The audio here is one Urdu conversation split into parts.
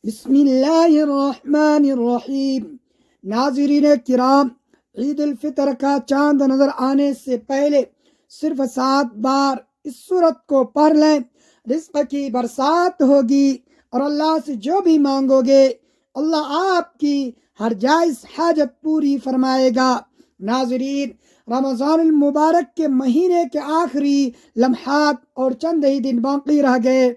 بسم اللہ الرحمن الرحیم۔ ناظرین کرام، عید الفطر کا چاند نظر آنے سے پہلے صرف 7 بار اس سورت کو پڑھ لیں، رزق کی برسات ہوگی اور اللہ سے جو بھی مانگو گے اللہ آپ کی ہر جائز حاجت پوری فرمائے گا۔ ناظرین، رمضان المبارک کے مہینے کے آخری لمحات اور چند ہی دن باقی رہ گئے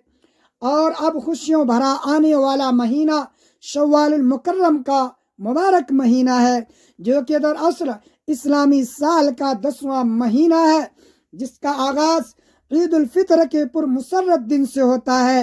اور اب خوشیوں بھرا آنے والا مہینہ شوال المکرم کا مبارک مہینہ ہے، جو کہ دراصل اسلامی سال کا 10واں مہینہ ہے، جس کا آغاز عید الفطر کے پرمسرت دن سے ہوتا ہے۔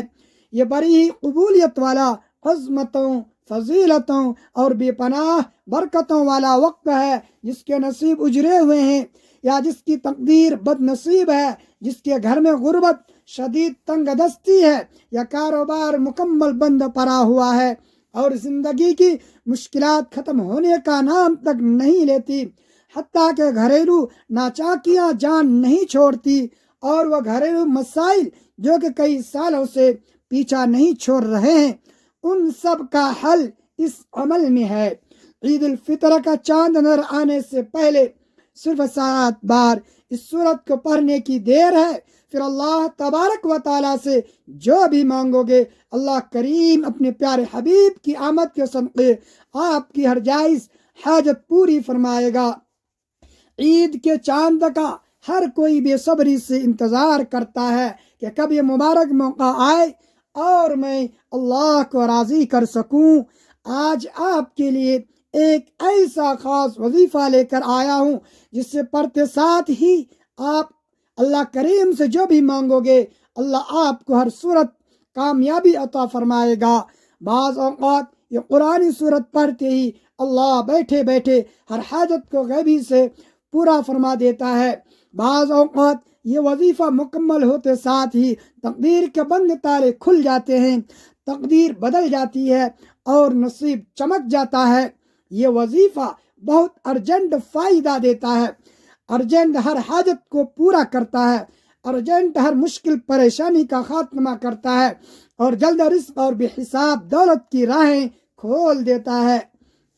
یہ بڑی ہی قبولیت والا، عظمتوں، فضیلتوں اور بے پناہ برکتوں والا وقت ہے۔ جس کے نصیب اجرے ہوئے ہیں یا جس کی تقدیر بد نصیب ہے، جس کے گھر میں غربت، شدید تنگ دستی ہے یا کاروبار مکمل بند پڑا ہوا ہے اور زندگی کی مشکلات ختم ہونے کا نام تک نہیں لیتی، حتیٰ کہ گھریلو ناچاکیاں جان نہیں چھوڑتی اور وہ گھریلو مسائل جو کہ کئی سالوں سے پیچھا نہیں چھوڑ رہے ہیں، ان سب کا حل اس عمل میں ہے۔ عید الفطر کا چاند نظر آنے سے پہلے صرف 7 بار اس سورت کو پڑھنے کی دیر ہے، پھر اللہ تبارک و تعالیٰ سے جو بھی مانگو گے اللہ کریم اپنے پیارے حبیب کی آمد کے صدقے آپ کی ہر جائز حاجت پوری فرمائے گا۔ عید کے چاند کا ہر کوئی بے صبری سے انتظار کرتا ہے کہ کب یہ مبارک موقع آئے اور میں اللہ کو راضی کر سکوں۔ آج آپ کے لیے ایک ایسا خاص وظیفہ لے کر آیا ہوں جس سے پڑھتے ساتھ ہی آپ اللہ کریم سے جو بھی مانگو گے اللہ آپ کو ہر صورت کامیابی عطا فرمائے گا۔ بعض اوقات یہ قرآنی صورت پڑھتے ہی اللہ بیٹھے بیٹھے ہر حاجت کو غیبی سے پورا فرما دیتا ہے۔ بعض اوقات یہ وظیفہ مکمل ہوتے ساتھ ہی تقدیر کے بند تالے کھل جاتے ہیں، تقدیر بدل جاتی ہے اور نصیب چمک جاتا ہے۔ یہ وظیفہ بہت ارجنٹ فائدہ دیتا ہے، ارجنٹ ہر حاجت کو پورا کرتا ہے، ارجنٹ ہر مشکل پریشانی کا خاتمہ کرتا ہے اور جلد رزق اور بے حساب دولت کی راہیں کھول دیتا ہے۔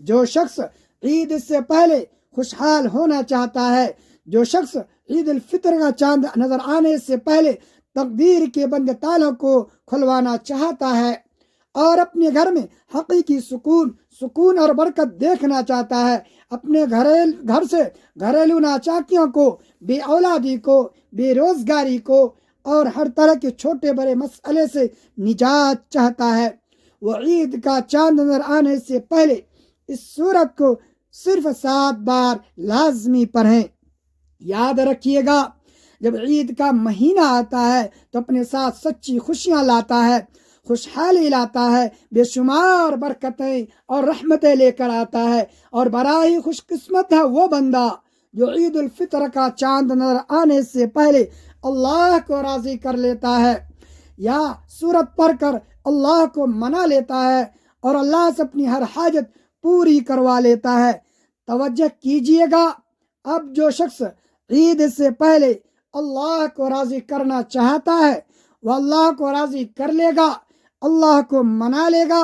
جو شخص عید سے پہلے خوشحال ہونا چاہتا ہے، جو شخص عید الفطر کا چاند نظر آنے سے پہلے تقدیر کے بند تالوں کو کھلوانا چاہتا ہے اور اپنے گھر میں حقیقی سکون اور برکت دیکھنا چاہتا ہے، اپنے گھر سے گھریلو ناچاکیوں کو، بے اولادی کو، بے روزگاری کو اور ہر طرح کے چھوٹے بڑے مسئلے سے نجات چاہتا ہے، وہ عید کا چاند نظر آنے سے پہلے اس سورت کو صرف 7 بار لازمی پڑھیں۔ یاد رکھیے گا، جب عید کا مہینہ آتا ہے تو اپنے ساتھ سچی خوشیاں لاتا ہے، خوشحالی لاتا ہے، بے شمار برکتیں اور رحمتیں لے کر آتا ہے، اور بڑا ہی خوش قسمت ہے وہ بندہ جو عید الفطر کا چاند نظر آنے سے پہلے اللہ کو راضی کر لیتا ہے یا سورت پڑھ کر اللہ کو منا لیتا ہے اور اللہ سے اپنی ہر حاجت پوری کروا لیتا ہے۔ توجہ کیجئے گا، اب جو شخص عید سے پہلے اللہ کو راضی کرنا چاہتا ہے وہ اللہ کو راضی کر لے گا، اللہ کو منا لے گا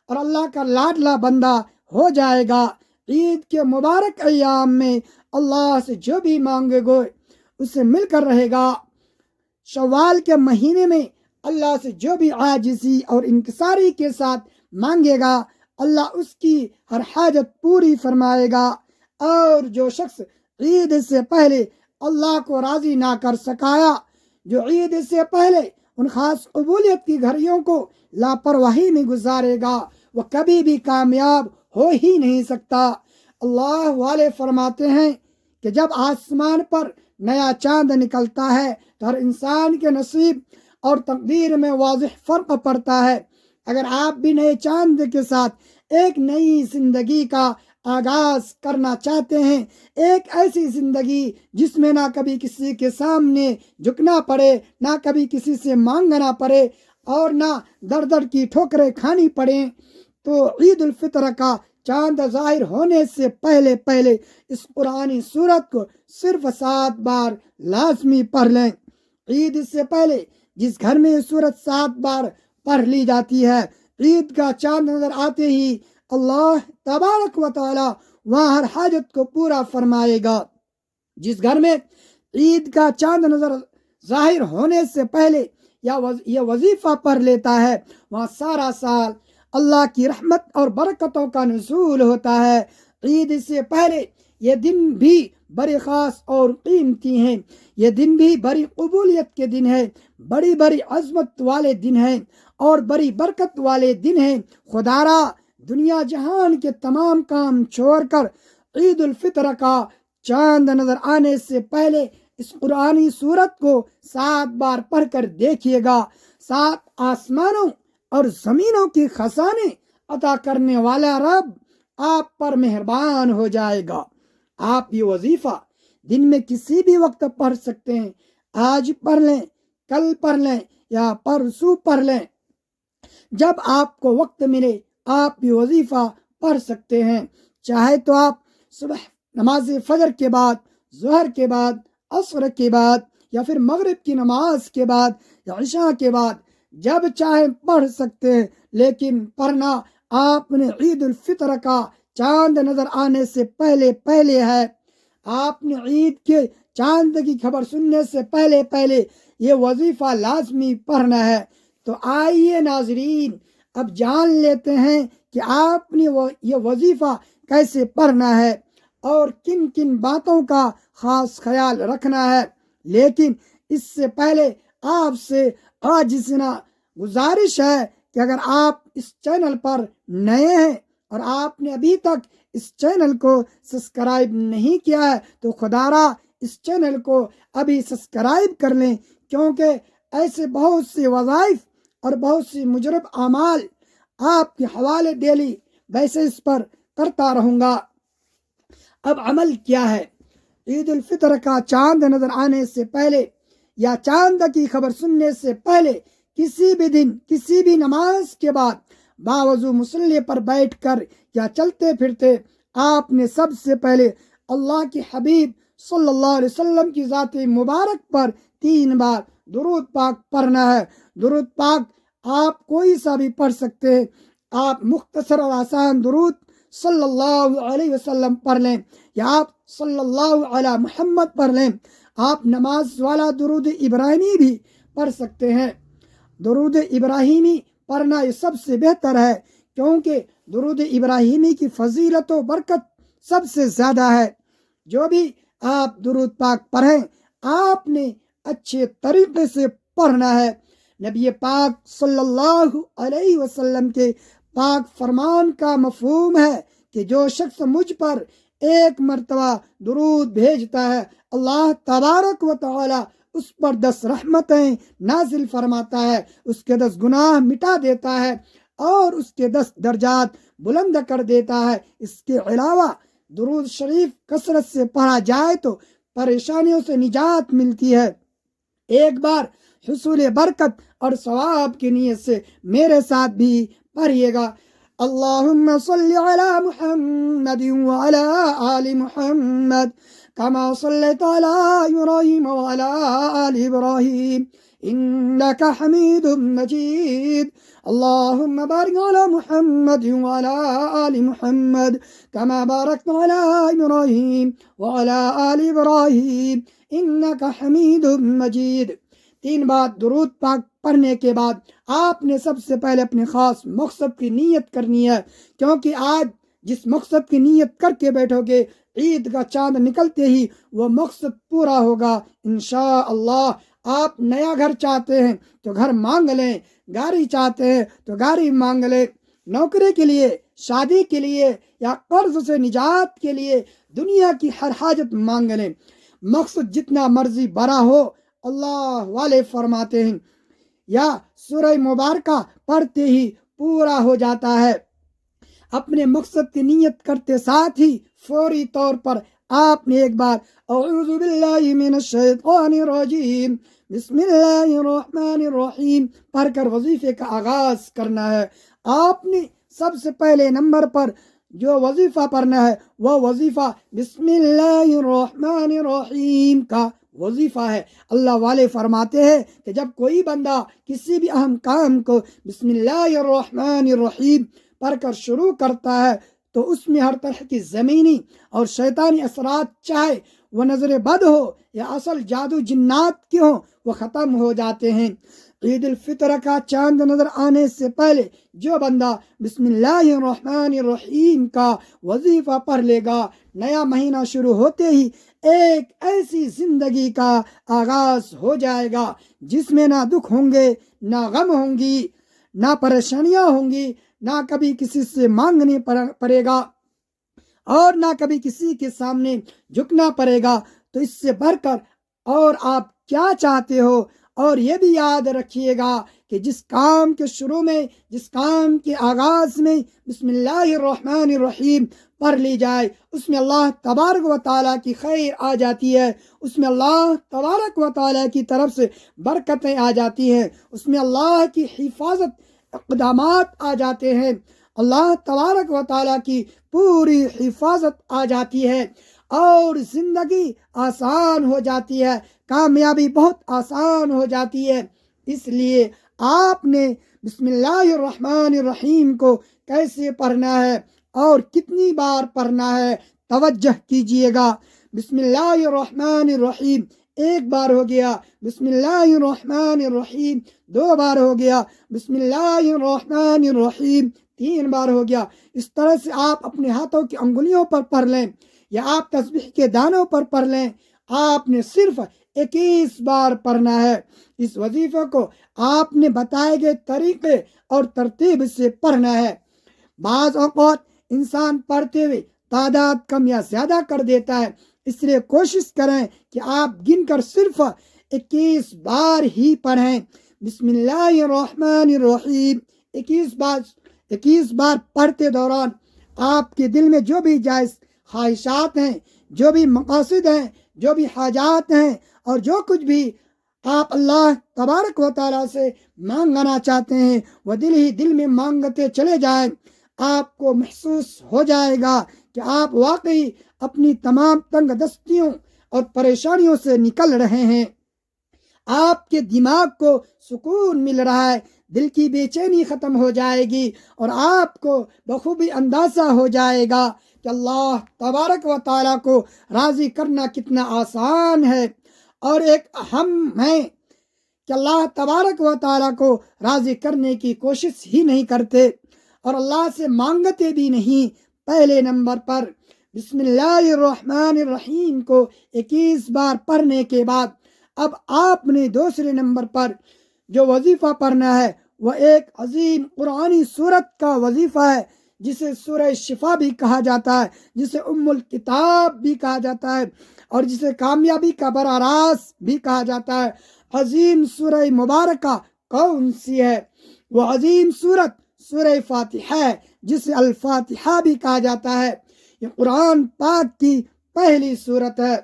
اور اللہ کا لاڈلا بندہ ہو جائے گا۔ عید کے مبارک ایام میں اللہ سے جو بھی مانگے گے اسے مل کر رہے گا۔ شوال کے مہینے میں اللہ سے جو بھی عاجزی اور انکساری کے ساتھ مانگے گا اللہ اس کی ہر حاجت پوری فرمائے گا، اور جو شخص عید سے پہلے اللہ کو راضی نہ کر سکایا، جو عید سے پہلے ان خاص قبولیت کی گھڑیوں کو لاپرواہی میں گزارے گا، وہ کبھی بھی کامیاب ہو ہی نہیں سکتا۔ اللہ والے فرماتے ہیں کہ جب آسمان پر نیا چاند نکلتا ہے تو ہر انسان کے نصیب اور تقدیر میں واضح فرق پڑتا ہے۔ اگر آپ بھی نئے چاند کے ساتھ ایک نئی زندگی کا آغاز کرنا چاہتے ہیں، ایک ایسی زندگی جس میں نہ کبھی کسی کے سامنے جھکنا پڑے، نہ کبھی کسی سے مانگنا پڑے اور نہ در در کی ٹھوکریں کھانی پڑیں، تو عید الفطر کا چاند ظاہر ہونے سے پہلے اس قرآنی سورت کو صرف 7 بار لازمی پڑھ لیں۔ عید سے پہلے جس گھر میں یہ سورت 7 بار پڑھ لی جاتی ہے عید کا چاند نظر آتے ہی اللہ تبارک و تعالی وہاں ہر حاجت کو پورا فرمائے گا۔ جس گھر میں عید کا چاند نظر ظاہر ہونے سے پہلے یہ وظیفہ پڑھ لیتا ہے وہاں سارا سال اللہ کی رحمت اور برکتوں کا نزول ہوتا ہے۔ عید سے پہلے یہ دن بھی بڑے خاص اور قیمتی ہیں، یہ دن بھی بڑی قبولیت کے دن ہے، بڑی بڑی عظمت والے دن ہیں اور بڑی برکت والے دن ہیں۔ خدا را دنیا جہان کے تمام کام چھوڑ کر عید الفطر کا چاند نظر آنے سے پہلے اس قرآنی سورت کو 7 بار پڑھ کر دیکھیے گا۔ 7 آسمانوں اور زمینوں کی خزانے عطا کرنے والا رب آپ پر مہربان ہو جائے گا۔ آپ یہ وظیفہ دن میں کسی بھی وقت پڑھ سکتے ہیں، آج پڑھ لیں، کل پڑھ لیں یا پرسوں پڑھ لیں، جب آپ کو وقت ملے آپ یہ وظیفہ پڑھ سکتے ہیں۔ چاہے تو آپ صبح نماز فجر کے بعد، ظہر کے بعد، عصر کے بعد یا پھر مغرب کی نماز کے بعد یا عشاء کے بعد جب چاہے پڑھ سکتے ہیں، لیکن پڑھنا آپ نے عید الفطر کا چاند نظر آنے سے پہلے ہے۔ آپ نے عید کے چاند کی خبر سننے سے پہلے یہ وظیفہ لازمی پڑھنا ہے۔ تو آئیے ناظرین اب جان لیتے ہیں کہ آپ نے یہ وظیفہ کیسے پڑھنا ہے اور کن کن باتوں کا خاص خیال رکھنا ہے۔ لیکن اس سے پہلے آپ سے عاجزانہ گزارش ہے کہ اگر آپ اس چینل پر نئے ہیں اور آپ نے ابھی تک اس چینل کو سبسکرائب نہیں کیا ہے تو خدا را اس چینل کو ابھی سبسکرائب کر لیں، کیونکہ ایسے بہت سے وظائف اور بہت سی مجرب اعمال آپ کے حوالے ڈیلی بیسس پر کرتا رہوں گا۔ اب عمل کیا ہے؟ عید الفطر کا چاند نظر آنے سے پہلے یا چاند کی خبر سننے سے پہلے کسی بھی دن کسی بھی نماز کے بعد باوضو مصلی پر بیٹھ کر یا چلتے پھرتے آپ نے سب سے پہلے اللہ کے حبیب صلی اللہ علیہ وسلم کی ذات مبارک پر 3 بار درود پاک پڑھنا ہے۔ درود پاک آپ کوئی سا بھی پڑھ سکتے ہیں، آپ مختصر اور آسان درود صلی اللہ علیہ وسلم پڑھ لیں یا آپ صلی اللہ علی محمد پڑھ لیں۔ آپ نماز والا درود ابراہیمی بھی پڑھ سکتے ہیں۔ درود ابراہیمی پڑھنا یہ سب سے بہتر ہے، کیونکہ درود ابراہیمی کی فضیلت و برکت سب سے زیادہ ہے۔ جو بھی آپ درود پاک پڑھیں آپ نے اچھے طریقے سے پڑھنا ہے۔ نبی پاک صلی اللہ علیہ وسلم کے پاک فرمان کا مفہوم ہے کہ جو شخص مجھ پر 1 مرتبہ درود بھیجتا ہے اللہ تبارک و تعالی اس پر 10 رحمتیں نازل فرماتا ہے، اس کے 10 گناہ مٹا دیتا ہے اور اس کے 10 درجات بلند کر دیتا ہے۔ اس کے علاوہ درود شریف کثرت سے پڑھا جائے تو پریشانیوں سے نجات ملتی ہے۔ ایک بار حصول برکت اور ثواب کی نیت سے میرے ساتھ بھی پڑھیے گا۔ اللہم صلی علی محمد وعلی آل محمد کما صلیت علی ابراہیم وعلی آل ابراہیم انک حمید مجید۔ اللہم بارک علی محمد وعلی آل محمد کما بارکت علی ابراہیم وعلی آل ابراہیم انک حمید مجید۔ 3 بار درود پاک پڑھنے کے بعد آپ نے سب سے پہلے اپنے خاص مقصد کی نیت کرنی ہے، کیونکہ آج جس مقصد کی نیت کر کے بیٹھو گے عید کا چاند نکلتے ہی وہ مقصد پورا ہوگا انشاءاللہ۔ آپ نیا گھر چاہتے ہیں تو گھر مانگ لیں، گاڑی چاہتے ہیں تو گاڑی مانگ لیں، نوکری کے لیے، شادی کے لیے یا قرض سے نجات کے لیے دنیا کی ہر حاجت مانگ لیں۔ مقصد جتنا مرضی بڑا ہو اللہ والے فرماتے ہیں یا سورہ مبارکہ پڑھتے ہی پورا ہو جاتا ہے۔ اپنے مقصد کی نیت کرتے ساتھ ہی فوری طور پر آپ نے ایک بار اعوذ باللہ من الشیطان الرجیم بسم اللہ الرحمن الرحیم پڑھ کر وظیفے کا آغاز کرنا ہے۔ آپ نے سب سے پہلے نمبر پر جو وظیفہ پڑھنا ہے وہ وظیفہ بسم اللہ الرحمن الرحیم کا وظیفہ ہے۔ اللہ والے فرماتے ہیں کہ جب کوئی بندہ کسی بھی اہم کام کو بسم اللہ الرحمن الرحیم پڑھ کر شروع کرتا ہے تو اس میں ہر طرح کی زمینی اور شیطانی اثرات، چاہے وہ نظر بد ہو یا اصل جادو جنات کے ہوں، وہ ختم ہو جاتے ہیں۔ عید الفطر کا چاند نظر آنے سے پہلے جو بندہ بسم اللہ الرحمن الرحیم کا وظیفہ پڑھ لے گا، نیا مہینہ شروع ہوتے ہی ایک ایسی زندگی کا آغاز ہو جائے گا جس میں نہ دکھ ہوں گے، نہ غم ہوں گی، نہ پریشانیاں ہوں گی، نہ کبھی کسی سے مانگنے پڑے گا اور نہ کبھی کسی کے سامنے جھکنا پڑے گا۔ تو اس سے بڑھ کر اور آپ کیا چاہتے ہو؟ اور یہ بھی یاد رکھیے گا کہ جس کام کے شروع میں، جس کام کے آغاز میں بسم اللہ الرحمن الرحیم پڑھ لی جائے، اس میں اللہ تبارک و تعالیٰ کی خیر آ جاتی ہے، اس میں اللہ تبارک و تعالیٰ کی طرف سے برکتیں آ جاتی ہیں، اس میں اللہ کی حفاظت اقدامات آ جاتے ہیں، اللہ تبارک و تعالیٰ کی پوری حفاظت آ جاتی ہے اور زندگی آسان ہو جاتی ہے، کامیابی بہت آسان ہو جاتی ہے۔ اس لیے آپ نے بسم اللہ الرحمن الرحیم کو کیسے پڑھنا ہے اور کتنی بار پڑھنا ہے، توجہ کیجئے گا۔ بسم اللہ الرحمن الرحیم ایک بار ہو گیا، بسم اللہ الرحمن الرحیم دو بار ہو گیا، بسم اللہ الرحمن الرحیم تین بار ہو گیا۔ اس طرح سے آپ اپنے ہاتھوں کی انگلیوں پر پڑھ لیں یا آپ تسبیح کے دانوں پر پڑھ لیں، آپ نے صرف 21 بار پڑھنا ہے۔ اس وظیفے کو آپ نے بتائے گئے طریقے اور ترتیب سے پڑھنا ہے۔ بعض اوقات انسان پڑھتے ہوئے تعداد کم یا زیادہ کر دیتا ہے، اس لیے کوشش کریں کہ آپ گن کر صرف 21 بار ہی پڑھیں۔ بسم اللہ الرحمن الرحیم 21 بار پڑھتے دوران آپ کے دل میں جو بھی جائز خواہشات ہیں، جو بھی مقاصد ہیں، جو بھی حاجات ہیں اور جو کچھ بھی آپ اللہ تبارک و تعالیٰ سے مانگنا چاہتے ہیں، وہ دل ہی دل میں مانگتے چلے جائیں۔ آپ کو محسوس ہو جائے گا کہ آپ واقعی اپنی تمام تنگ دستیوں اور پریشانیوں سے نکل رہے ہیں، آپ کے دماغ کو سکون مل رہا ہے، دل کی بے چینی ختم ہو جائے گی اور آپ کو بخوبی اندازہ ہو جائے گا کہ اللہ تبارک و تعالیٰ کو راضی کرنا کتنا آسان ہے، اور ایک اہم ہے کہ اللہ تبارک و تعالیٰ کو راضی کرنے کی کوشش ہی نہیں کرتے اور اللہ سے مانگتے بھی نہیں۔ پہلے نمبر پر بسم اللہ الرحمن الرحیم کو 21 بار پڑھنے کے بعد اب آپ نے دوسرے نمبر پر جو وظیفہ پڑھنا ہے وہ ایک عظیم قرآنی سورت کا وظیفہ ہے، جسے سورہ شفا بھی کہا جاتا ہے، جسے ام الکتاب بھی کہا جاتا ہے اور جسے کامیابی کا براہ راست بھی کہا جاتا ہے۔ عظیم سورہ مبارکہ کون سی ہے؟ وہ عظیم سورت سورہ فاتحہ ہے، جسے الفاتحہ بھی کہا جاتا ہے۔ یہ قرآن پاک کی پہلی سورت ہے۔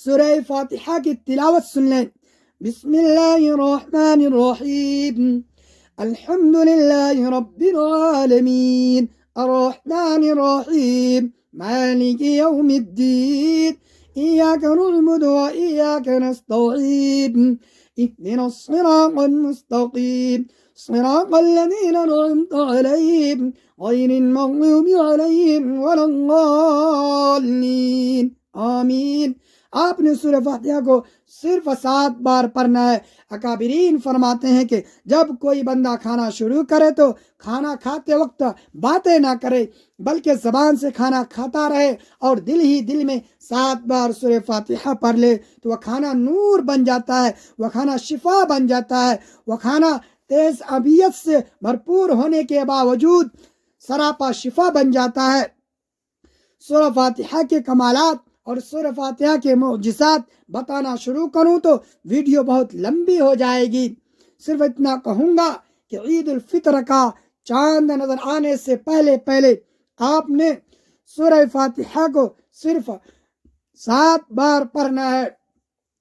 سورہ فاتحہ کی تلاوت سن لیں۔ بسم اللہ الرحمن الرحیم الحمد للہ رب العالمین الرحمن الرحیم مالک یوم الدین ایاک نعبد و ایاک نستعین اهدنا الصراط المستقیم صراط الذین انعمت علیہم غیر المغضوب علیہم ولا الضالین آمین۔ آپ نے سورہ فاتحہ کو صرف 7 بار پڑھنا ہے۔ اکابرین فرماتے ہیں کہ جب کوئی بندہ کھانا شروع کرے تو کھانا کھاتے وقت باتیں نہ کرے، بلکہ زبان سے کھانا کھاتا رہے اور دل ہی دل میں 7 بار سورہ فاتحہ پڑھ لے تو وہ کھانا نور بن جاتا ہے، وہ کھانا شفا بن جاتا ہے، وہ کھانا تیز ابیت سے بھرپور ہونے کے باوجود سراپا شفا بن جاتا ہے۔ سورہ فاتحہ کے کمالات اور سورہ فاتحہ کے معجزات بتانا شروع کروں تو ویڈیو بہت لمبی ہو جائے گی۔ صرف اتنا کہوں گا کہ عید الفطر کا چاند نظر آنے سے پہلے آپ نے سورہ فاتحہ کو صرف 7 بار پڑھنا ہے۔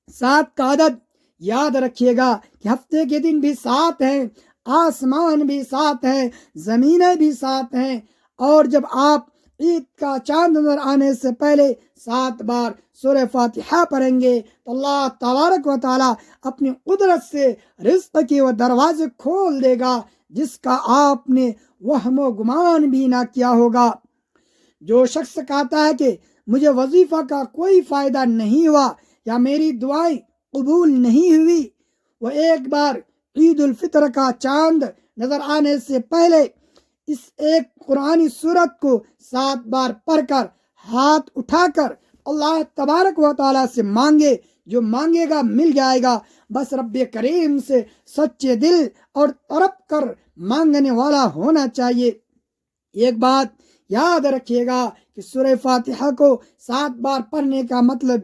7 کا عدد یاد رکھیے گا کہ ہفتے کے دن بھی 7 ہیں، آسمان بھی 7 ہیں، زمینیں بھی 7 ہیں، اور جب آپ عید کا چاند نظر آنے سے پہلے 7 بار سورہ فاتحہ پڑھیں گے تو اللہ تبارک و تعالی اپنی قدرت سے رزق کے وہ دروازے کھول دے گا جس کا آپ نے وہم و گمان بھی نہ کیا ہوگا۔ جو شخص کہتا ہے کہ مجھے وظیفہ کا کوئی فائدہ نہیں ہوا یا میری دعائیں قبول نہیں ہوئی، وہ ایک بار عید الفطر کا چاند نظر آنے سے پہلے اس ایک قرآنی سورت کو 7 بار پڑھ کر ہاتھ اٹھا کر اللہ تبارک و تعالیٰ سے مانگے، جو مانگے گا مل جائے گا۔ بس رب کریم سے سچے دل اور تڑپ کر مانگنے والا ہونا چاہیے۔ ایک بات یاد رکھیے گا کہ سورہ فاتحہ کو 7 بار پڑھنے کا مطلب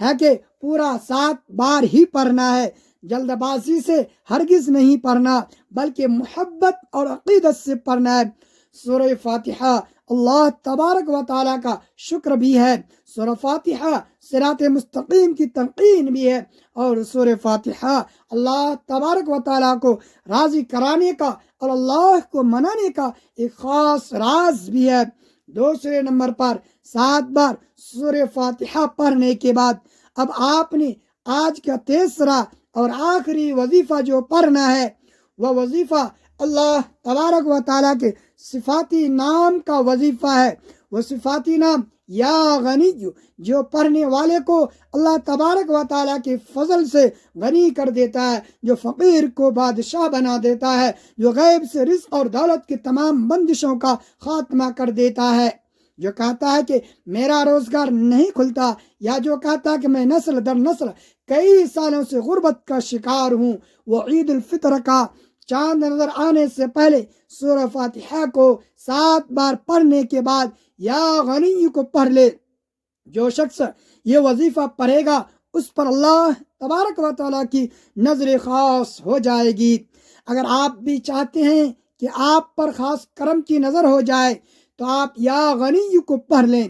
ہے کہ پورا 7 بار ہی پڑھنا ہے، جلد بازی سے ہرگز نہیں پڑھنا بلکہ محبت اور عقیدت سے پڑھنا ہے۔ سورہ فاتحہ اللہ تبارک و تعالیٰ کا شکر بھی ہے، سورہ فاتحہ صراط مستقیم کی تلقین بھی ہے، اور سورہ فاتحہ اللہ تبارک و تعالیٰ کو راضی کرانے کا اور اللہ کو منانے کا ایک خاص راز بھی ہے۔ دوسرے نمبر پر 7 بار سورہ فاتحہ پڑھنے کے بعد اب آپ نے آج کا تیسرا اور آخری وظیفہ جو پڑھنا ہے وہ وظیفہ اللہ تبارک و تعالیٰ کے صفاتی نام کا وظیفہ ہے۔ وہ صفاتی نام یا غنی جو پڑھنے والے کو اللہ تبارک و تعالیٰ کے فضل سے غنی کر دیتا ہے، جو فقیر کو بادشاہ بنا دیتا ہے، جو غیب سے رزق اور دولت کی تمام بندشوں کا خاتمہ کر دیتا ہے، جو کہتا ہے کہ میرا روزگار نہیں کھلتا، یا جو کہتا ہے کہ میں نسل در نسل کئی سالوں سے غربت کا شکار ہوں، وہ عید الفطر کا چاند نظر آنے سے پہلے سورہ فاتحہ کو 7 بار پڑھنے کے بعد یا غنی کو پڑھ لے۔ جو شخص یہ وظیفہ پڑھے گا اس پر اللہ تبارک و تعالیٰ کی نظر خاص ہو جائے گی۔ اگر آپ بھی چاہتے ہیں کہ آپ پر خاص کرم کی نظر ہو جائے تو آپ یا غنی کو پڑھ لیں۔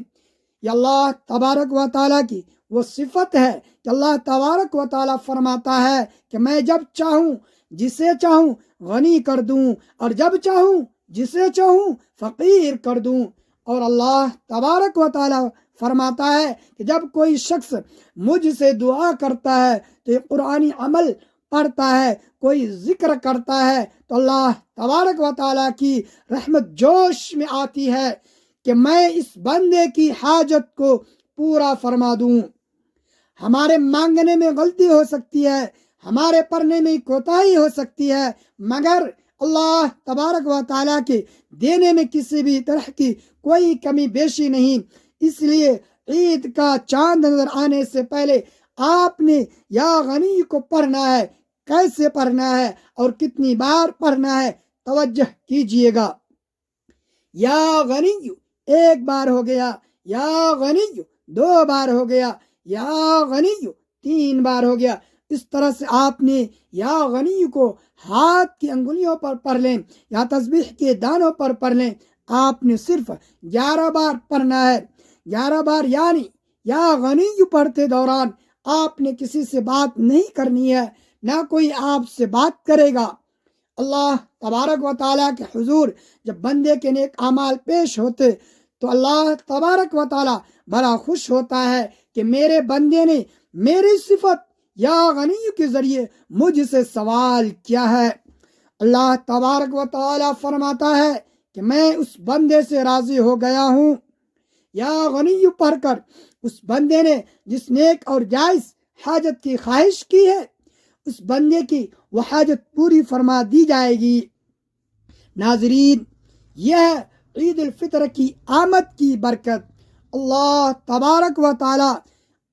یہ اللہ تبارک و تعالیٰ کی وہ صفت ہے کہ اللہ تبارک و تعالیٰ فرماتا ہے کہ میں جب چاہوں جسے چاہوں غنی کر دوں اور جب چاہوں جسے چاہوں فقیر کر دوں۔ اور اللہ تبارک و تعالیٰ فرماتا ہے کہ جب کوئی شخص مجھ سے دعا کرتا ہے تو یہ قرآنی عمل پڑھتا ہے، کوئی ذکر کرتا ہے تو اللہ تبارک و تعالیٰ کی رحمت جوش میں آتی ہے کہ میں اس بندے کی حاجت کو پورا فرما دوں۔ ہمارے مانگنے میں غلطی ہو سکتی ہے، ہمارے پڑھنے میں کوتاہی ہو سکتی ہے، مگر اللہ تبارک و تعالیٰ کے دینے میں کسی بھی طرح کی کوئی کمی بیشی نہیں۔ اس لیے عید کا چاند نظر آنے سے پہلے آپ نے یا غنی کو پڑھنا ہے۔ کیسے پڑھنا ہے اور کتنی بار پڑھنا ہے توجہ کیجئے گا۔ یا غنی 1 بار ہو گیا، یا غنی 2 بار ہو گیا، یا غنی 3 بار ہو گیا۔ اس طرح سے آپ نے یا غنی کو ہاتھ کی انگلیوں پر پڑھ لیں یا تسبیح کے دانوں پر پڑھ لیں۔ آپ نے صرف 11 بار پڑھنا ہے۔ 11 بار یعنی یا غنی پڑھتے دوران آپ نے کسی سے بات نہیں کرنی ہے، نہ کوئی آپ سے بات کرے گا۔ اللہ تبارک و تعالیٰ کے حضور جب بندے کے نیک اعمال پیش ہوتے تو اللہ تبارک و تعالیٰ بڑا خوش ہوتا ہے کہ میرے بندے نے میری صفت یا غنی کے ذریعے مجھ سے سوال کیا ہے۔ اللہ تبارک و تعالیٰ فرماتا ہے کہ میں اس بندے سے راضی ہو گیا ہوں۔ یا غنی پڑھ کر اس بندے نے جس نیک اور جائز حاجت کی خواہش کی ہے اس بندے کی وہ حاجت پوری فرما دی جائے گی۔ ناظرین، یہ ہے عید الفطر کی آمد کی برکت۔ اللہ تبارک و تعالیٰ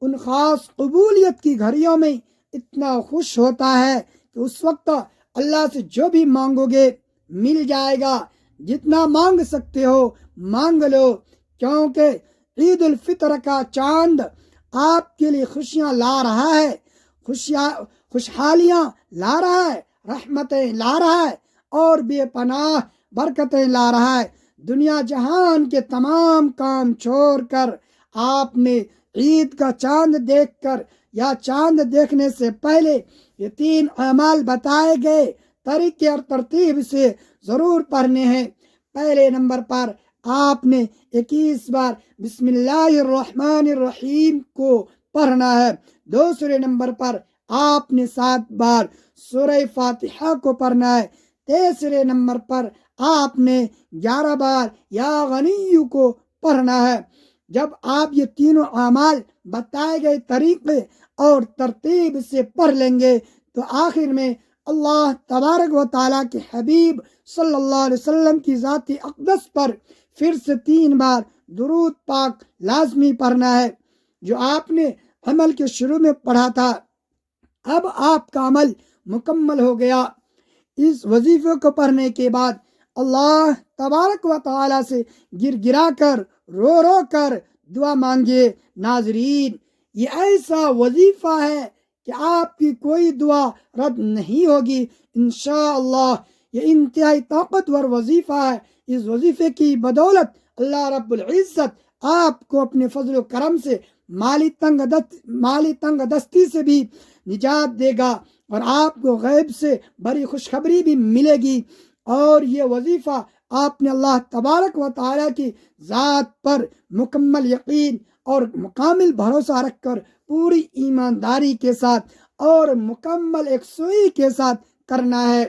ان خاص قبولیت کی گھڑیوں میں اتنا خوش ہوتا ہے کہ اس وقت اللہ سے جو بھی مانگو گے مل جائے گا۔ جتنا مانگ سکتے ہو مانگ لو، کیونکہ عید الفطر کا چاند آپ کے لیے خوشیاں لا رہا ہے، خوشحالیاں لا رہا ہے، رحمتیں لا رہا ہے اور بے پناہ برکتیں لا رہا ہے۔ دنیا جہان کے تمام کام چھوڑ کر آپ نے عید کا چاند دیکھ کر یا چاند دیکھنے سے پہلے یہ 3 اعمال بتائے گئے طریقے اور ترتیب سے ضرور پڑھنے ہیں۔ پہلے نمبر پر آپ نے 21 بار بسم اللہ الرحمن الرحیم کو پڑھنا ہے۔ دوسرے نمبر پر آپ نے 7 بار سورہ فاتحہ کو پڑھنا ہے۔ تیسرے نمبر پر آپ نے 11 بار یا غنی کو پڑھنا ہے۔ جب آپ یہ تینوں اعمال بتائے گئے طریقے اور ترتیب سے پڑھ لیں گے تو آخر میں اللہ تبارک و تعالیٰ کے حبیب صلی اللہ علیہ وسلم کی ذات اقدس پر پھر سے 3 بار درود پاک لازمی پڑھنا ہے، جو آپ نے عمل کے شروع میں پڑھا تھا۔ اب آپ کا عمل مکمل ہو گیا۔ اس وظیفے کو پڑھنے کے بعد اللہ تبارک و تعالیٰ سے گر گرا کر رو رو کر دعا مانگیے۔ ناظرین، یہ ایسا وظیفہ ہے کہ آپ کی کوئی دعا رد نہیں ہوگی انشاءاللہ۔ یہ انتہائی طاقتور وظیفہ ہے۔ اس وظیفے کی بدولت اللہ رب العزت آپ کو اپنے فضل و کرم سے مالی تنگ دستی سے بھی نجات دے گا، اور آپ کو غیب سے بڑی خوشخبری بھی ملے گی۔ اور یہ وظیفہ آپ نے اللہ تبارک و تعالیٰ کی ذات پر مکمل یقین اور مکمل بھروسہ رکھ کر پوری ایمانداری کے ساتھ اور مکمل یکسوئی کے ساتھ کرنا ہے۔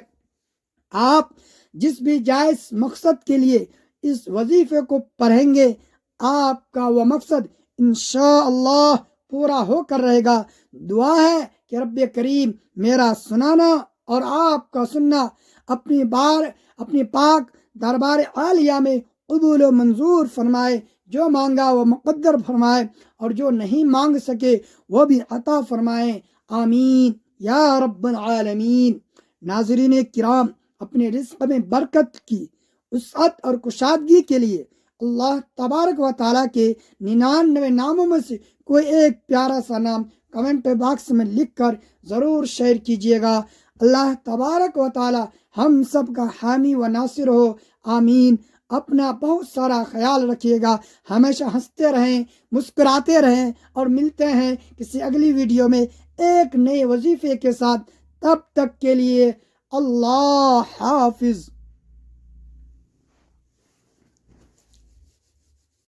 آپ جس بھی جائز مقصد کے لیے اس وظیفے کو پڑھیں گے، آپ کا وہ مقصد انشاءاللہ پورا ہو کر رہے گا۔ دعا ہے کہ رب کریم میرا سنانا اور آپ کا سننا اپنی پاک دربار عالیہ میں قبول و منظور فرمائے۔ جو مانگا وہ مقدر فرمائے، اور جو نہیں مانگ سکے وہ بھی عطا فرمائے، آمین یا رب العالمین۔ ناظرین کرام، اپنے رزق میں برکت کی وسعت اور کشادگی کے لیے اللہ تبارک و تعالیٰ کے 99 ناموں میں سے کوئی ایک پیارا سا نام کمنٹ باکس میں لکھ کر ضرور شیئر کیجیے گا۔ اللہ تبارک و تعالیٰ ہم سب کا حامی و ناصر ہو، آمین۔ اپنا بہت سارا خیال رکھیے گا، ہمیشہ ہنستے رہیں، مسکراتے رہیں، اور ملتے ہیں کسی اگلی ویڈیو میں ایک نئے وظیفے کے ساتھ۔ تب تک کے لیے اللہ حافظ۔